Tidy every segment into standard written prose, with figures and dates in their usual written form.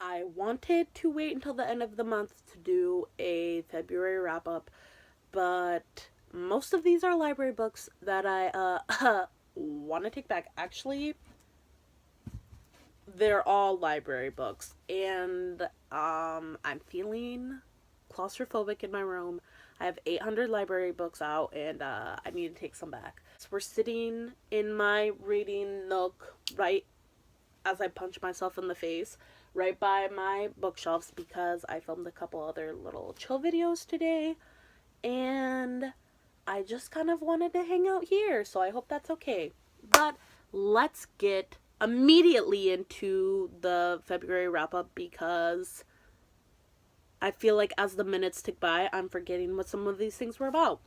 I wanted to wait until the end of the month to do a February wrap up, but most of these are library books that I want to take back. Actually, they're all library books, and I'm feeling claustrophobic in my room. I have 800 library books out, and I need to take some back. So we're sitting in my reading nook right as I punch myself in the face, right by my bookshelves, because I filmed a couple other little chill videos today, and I just kind of wanted to hang out here, so I hope that's okay. But let's get immediately into the February wrap up, because I feel like as the minutes tick by, I'm forgetting what some of these things were about.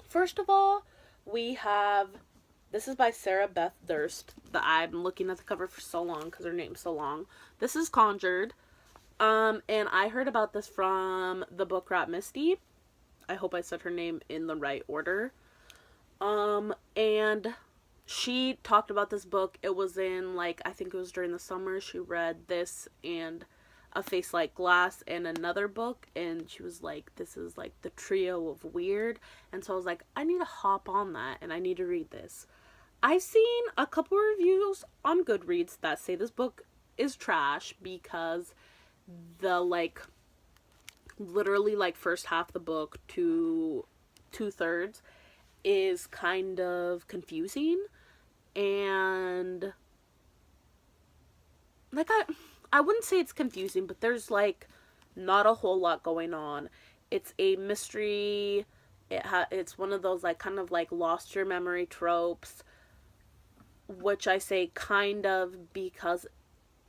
First of all, we have, this is by Sarah Beth Durst, that I'm looking at the cover for so long because her name's so long. This is Conjured. And I heard about this from the book Rat Misty. I hope I said her name in the right order. And she talked about this book. It was in, like, I think it was during the summer. She read this and A Face Like Glass and another book, and she was like, this is like the trio of weird. And so I was like, I need to hop on that and I need to read this. I've seen a couple reviews on Goodreads that say this book is trash because the, like, literally, like, first half of the book to 2/3 is kind of confusing, and, like, I wouldn't say it's confusing, but there's, like, not a whole lot going on. It's a mystery. It's one of those, like, kind of like lost your memory tropes, which I say kind of because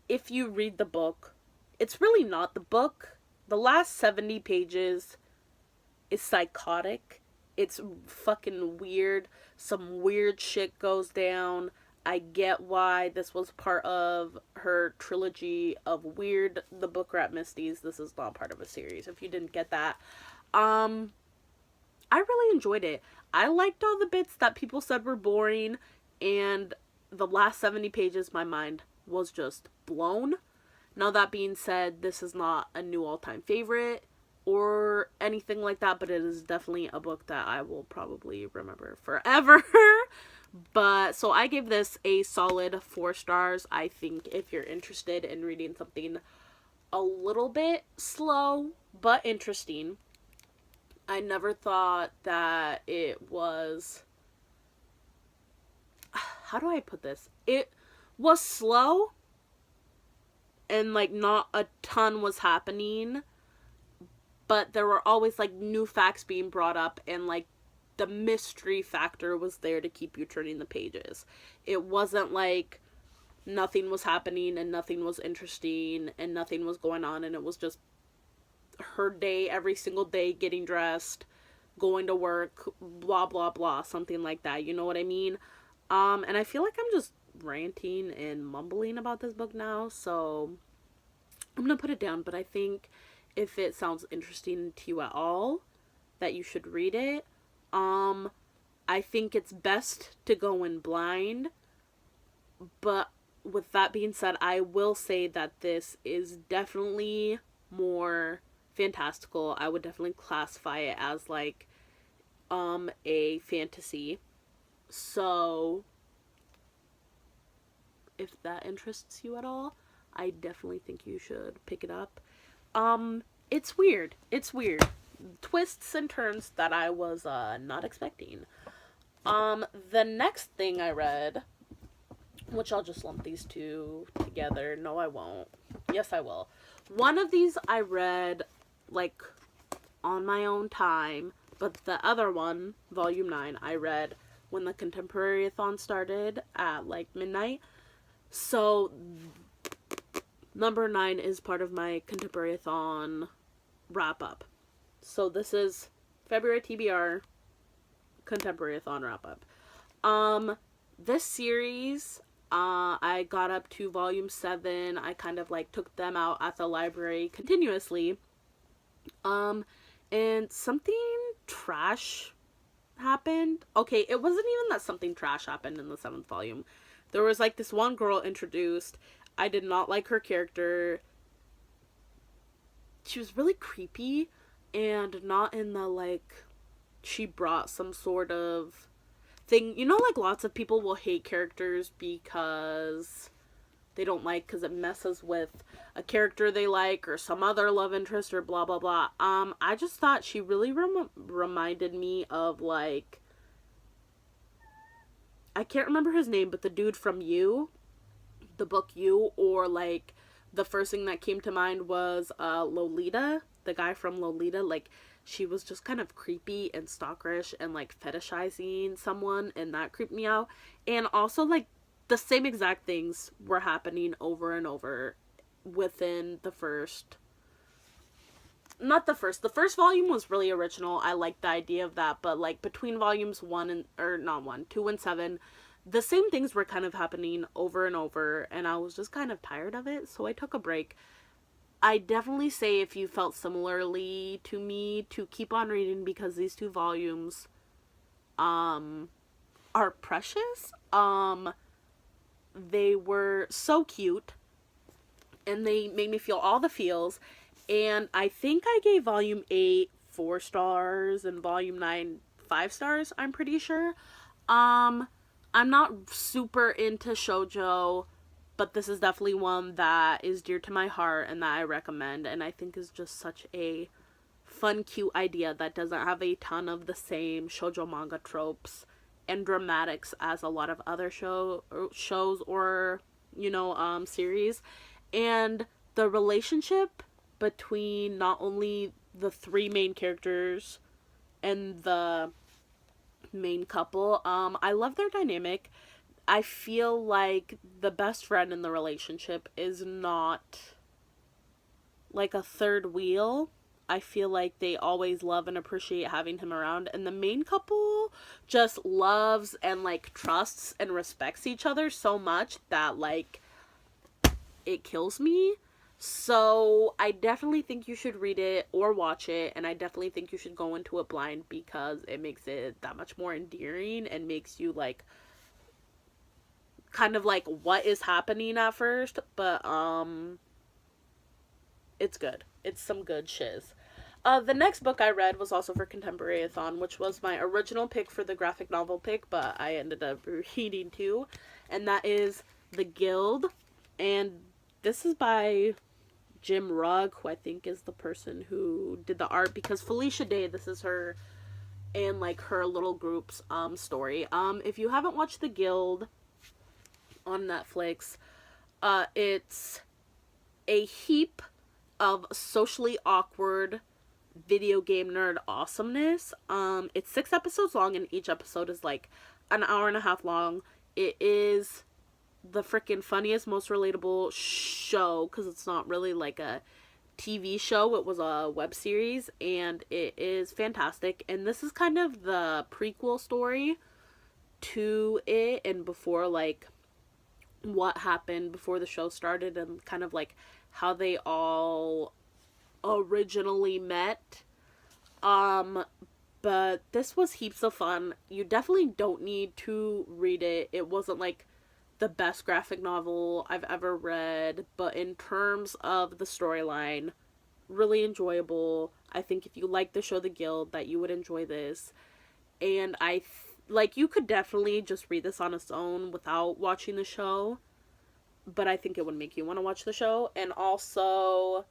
if you read the book, it's really not the book. The last 70 pages is psychotic. It's fucking weird. Some weird shit goes down. I get why this was part of her trilogy of weird, the book Rat Misties. This is not part of a series, if you didn't get that. I really enjoyed it. I liked all the bits that people said were boring, and the last 70 pages, my mind was just blown. Now, that being said, this is not a new all-time favorite or anything like that, but it is definitely a book that I will probably remember forever. But, so I gave this a solid 4 stars. I think if you're interested in reading something a little bit slow but interesting, I never thought that it was, how do I put this? It was slow and, like, not a ton was happening, but there were always, like, new facts being brought up, and, like, the mystery factor was there to keep you turning the pages. It wasn't like nothing was happening and nothing was interesting and nothing was going on, and it was just her day every single day, getting dressed, going to work, blah blah blah, something like that, you know what I mean? And I feel like I'm just ranting and mumbling about this book now, so I'm gonna put it down. But I think if it sounds interesting to you at all, that you should read it. I think it's best to go in blind, but with that being said, I will say that this is definitely more fantastical. I would definitely classify it as, like, a fantasy. So if that interests you at all, I definitely think you should pick it up. It's weird. It's weird. Twists and turns that I was not expecting. The next thing I read, which I'll just lump these two together. No, I won't. Yes, I will. One of these I read, like, on my own time, but the other one, Volume 9, I read when the Contemporary-a-thon started at, like, midnight. So, number 9 is part of my Contemporary-a-thon wrap-up. So this is February TBR Contemporary-a-thon wrap-up. This series, I got up to Volume 7. I kind of, like, took them out at the library continuously. And something trash happened. Okay, it wasn't even that something trash happened in the 7th volume. There was, like, this one girl introduced. I did not like her character. she was really creepy, and not in the like she brought some sort of thing. You know, like lots of people will hate characters because they don't like because it messes with a character they like or some other love interest or blah blah blah. I just thought she really reminded me of like, I can't remember his name, but the dude from You, the book You, or like the first thing that came to mind was Lolita, the guy from Lolita. Like, she was just kind of creepy and stalkerish and like fetishizing someone, and that creeped me out. And also like the same exact things were happening over and over within the first, not the first, the first volume was really original. I liked the idea of that, but like between volumes 1 and, or not 1, 2 and 7, the same things were kind of happening over and over, and I was just kind of tired of it, so I took a break. I definitely say, if you felt similarly to me, to keep on reading, because these 2 volumes are precious. They were so cute, and they made me feel all the feels, and I think I gave volume 8 4 stars and volume 9 5 stars, I'm pretty sure. I'm not super into shoujo, but this is definitely one that is dear to my heart and that I recommend, and I think is just such a fun, cute idea that doesn't have a ton of the same shoujo manga tropes and dramatics as a lot of other shows or, you know, series. And the relationship between not only the 3 main characters and the main couple, I love their dynamic. I feel like the best friend in the relationship is not like a third wheel. I feel like they always love and appreciate having him around, and the main couple just loves and like trusts and respects each other so much that like it kills me. So I definitely think you should read it or watch it, and I definitely think you should go into it blind, because it makes it that much more endearing and makes you like kind of like, what is happening at first, but it's good. It's some good shiz. The next book I read was also for Contemporary Athan, which was my original pick for the graphic novel pick, but I ended up reading 2, and that is The Guild, and this is by Jim Rugg, who I think is the person who did the art, because Felicia Day, this is her and like her little group's story. If you haven't watched The Guild on Netflix, it's a heap of socially awkward video game nerd awesomeness. It's 6 episodes long, and each episode is like an hour and a half long. It is the freaking funniest, most relatable show, because it's not really like a TV show, it was a web series, and it is fantastic. And this is kind of the prequel story to it, and before like what happened before the show started, and kind of like how they all originally met. But this was heaps of fun. You definitely don't need to read it. It wasn't like the best graphic novel I've ever read, but in terms of the storyline, really enjoyable. I think if you like the show The Guild, that you would enjoy this. And like, you could definitely just read this on its own without watching the show, but I think it would make you want to watch the show. And also,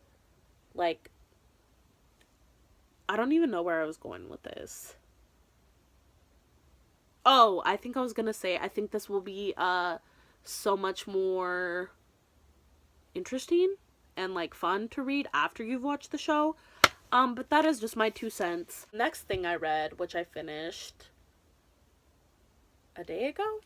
like, I don't even know where I was going with this. Oh, I think I was gonna say, I think this will be so much more interesting and like fun to read after you've watched the show. But that is just my 2 cents. Next thing I read, which I finished a day ago,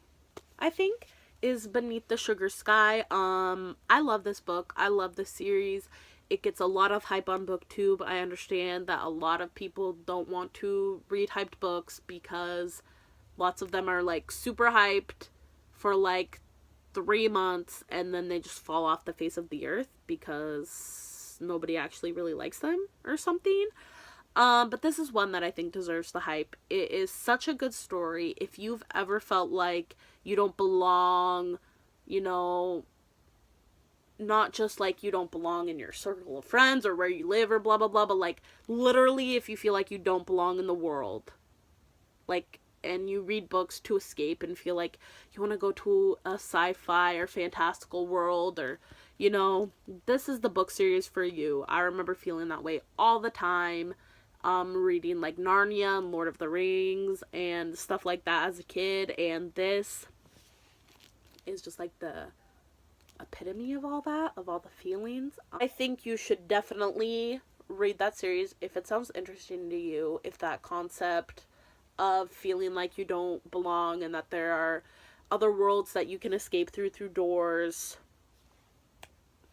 I think, is Beneath the Sugar Sky. I love this book. I love this series. It gets a lot of hype on BookTube. I understand that a lot of people don't want to read hyped books because lots of them are like super hyped for like 3 months, and then they just fall off the face of the earth because nobody actually really likes them or something. But this is one that I think deserves the hype. It is such a good story. If you've ever felt like you don't belong, you know, not just like you don't belong in your circle of friends or where you live or blah blah blah, but like literally if you feel like you don't belong in the world, like, and you read books to escape and feel like you want to go to a sci-fi or fantastical world, or you know, this is the book series for you. I remember feeling that way all the time, reading like Narnia and Lord of the Rings and stuff like that as a kid, and this is just like the epitome of all that, of all the feelings. I think you should definitely read that series if it sounds interesting to you, if that concept of feeling like you don't belong and that there are other worlds that you can escape through doors.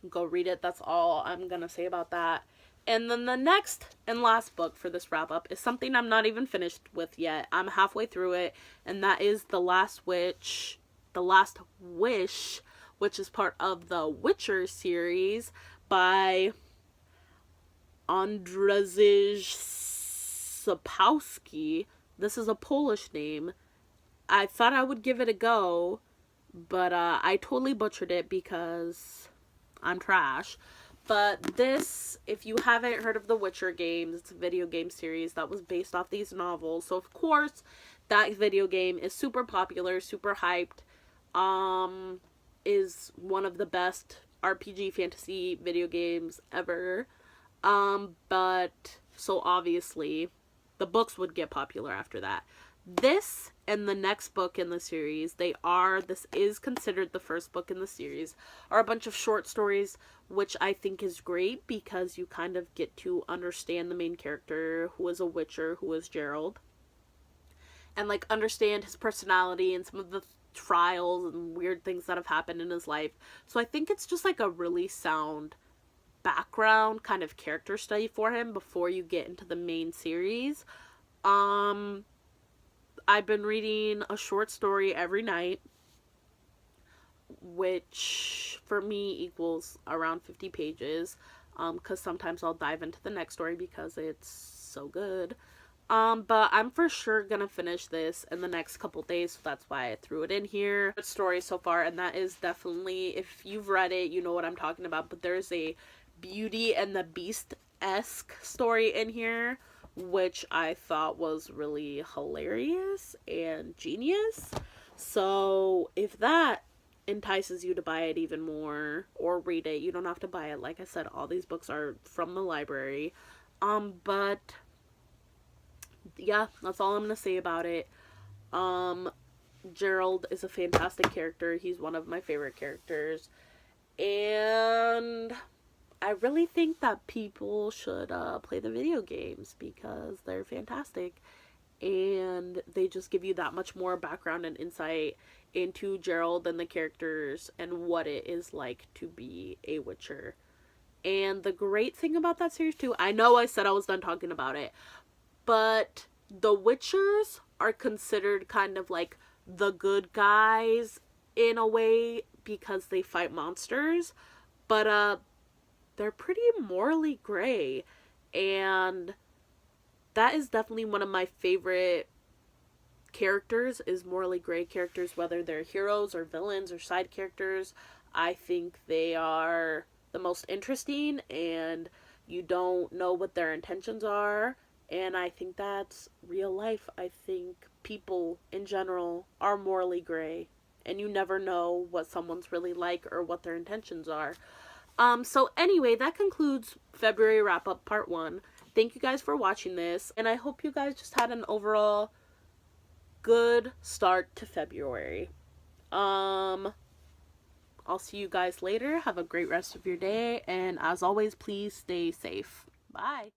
Go read it. That's all I'm gonna say about that. And then the next and last book for this wrap up is something I'm not even finished with yet. I'm halfway through it, and that is The Last Wish, which is part of the Witcher series by Andrzej Sapkowski. This is a Polish name. I thought I would give it a go, but I totally butchered it because I'm trash. But this, if you haven't heard of the Witcher games, it's a video game series that was based off these novels. So of course, that video game is super popular, super hyped. Is one of the best RPG fantasy video games ever. But so obviously the books would get popular after that. This and the next book in the series, this is considered the first book in the series, are a bunch of short stories, which I think is great because you kind of get to understand the main character, who is a witcher, who is Gerald, and like understand his personality and some of the trials and weird things that have happened in his life. So I think it's just like a really sound background kind of character study for him before you get into the main series. I've been reading a short story every night, which for me equals around 50 pages, because sometimes I'll dive into the next story because it's so good. But I'm for sure gonna finish this in the next couple days, so that's why I threw it in here. Good story so far, and that is definitely, if you've read it, you know what I'm talking about, but there's a Beauty and the Beast-esque story in here, which I thought was really hilarious and genius. So if that entices you to buy it even more or read it, you don't have to buy it. Like I said, all these books are from the library. But yeah, that's all I'm gonna say about it. Gerald is a fantastic character. He's one of my favorite characters, and I really think that people should play the video games because they're fantastic, and they just give you that much more background and insight into Gerald and the characters and what it is like to be a Witcher. And the great thing about that series too, I know I said I was done talking about it, but the Witchers are considered kind of like the good guys in a way because they fight monsters, but they're pretty morally gray, and that is definitely one of my favorite characters, is morally gray characters, whether they're heroes or villains or side characters. I think they are the most interesting, and you don't know what their intentions are, and I think that's real life. I think people in general are morally gray, and you never know what someone's really like or what their intentions are. So anyway, that concludes February wrap-up part 1. Thank you guys for watching this, and I hope you guys just had an overall good start to February. I'll see you guys later. Have a great rest of your day, and as always, please stay safe. Bye.